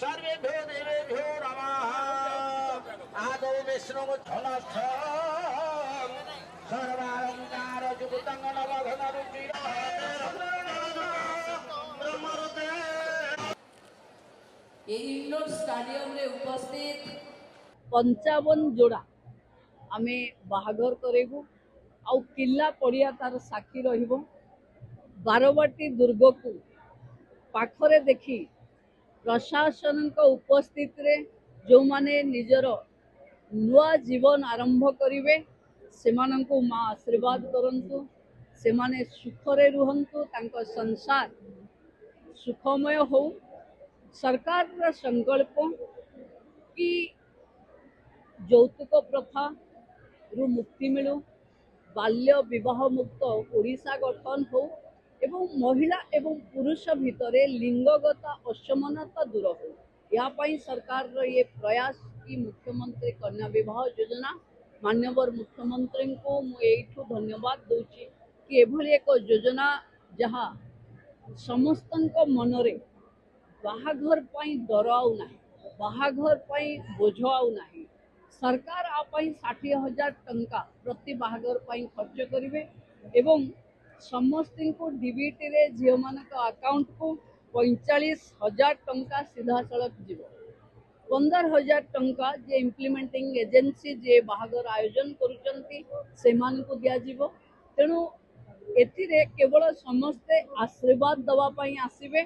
सर्वेभ्यो देवेभ्यो नमः। आदौ Vishnu सर्वालंकार जुगुतं नवघन Ruchir indoor stadium रे उपस्थित 55 जोड़ा आमे बाहाघर करेबू आउ किल्ला पड़िया तार साक्षी रहिबो। बारवाटी दुर्ग को पाखरे देखी प्रशासन उपस्थित रे जो माने निजर नुआ जीवन आरंभ करिवे सेमानंकु माँ आशीर्वाद करंतु, सेमाने सुखरे रुहंतु, तांको संसार सुखमय हो। सरकार रा संकल्प कि यौतुक प्रथा रु मुक्ति मिलू, बाल्य विवाह मुक्त ओडिशा गठन हो एवं महिला एवं पुरुष भितरे लिंगगत असमानता दूर हो। या पाई सरकार रो ये प्रयास कि मुख्यमंत्री कन्या विवाह योजना माननीय मुख्यमंत्री को मुझे धन्यवाद दूची कि एभली एक योजना जहाँ समस्तंक मनरे बाहाघर पाई डर आउ ना, बाहाघर पाई बोझ आउ ना। सरकार आपाई 60,000 टंका प्रति बाहाघर पाई खर्च करिवे एवं समस्ती को डीबीटी रे झील मान अकाउंट को 45,000 टंका सीधा सड़क जीव। 15,000 टंका जे इम्प्लीमेंटिंग एजेंसी जे बाहाघर आयोजन करुचंती सेमान को दिया जीव। तेणु एथिरे केवल समस्ते आशीर्वाद दवा पाई आसीबे।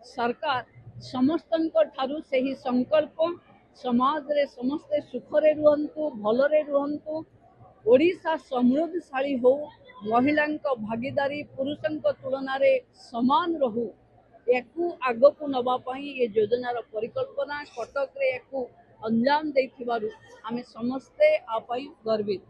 सरकार समस्तंक ठारू सही संकल्प समाज रे समस्ते सुखरे रुहंतु, भलरे रुहंतु, ओडिशा समृद्धशाली हो, महिलांक भागीदारी पुरुषंक तुलना रे समान रहू, याकू आगकू नबा पाई ये योजनार परिकल्पना कटक रे याकू अंजाम देथिबारु आमे समस्ते आ पाई गर्वित।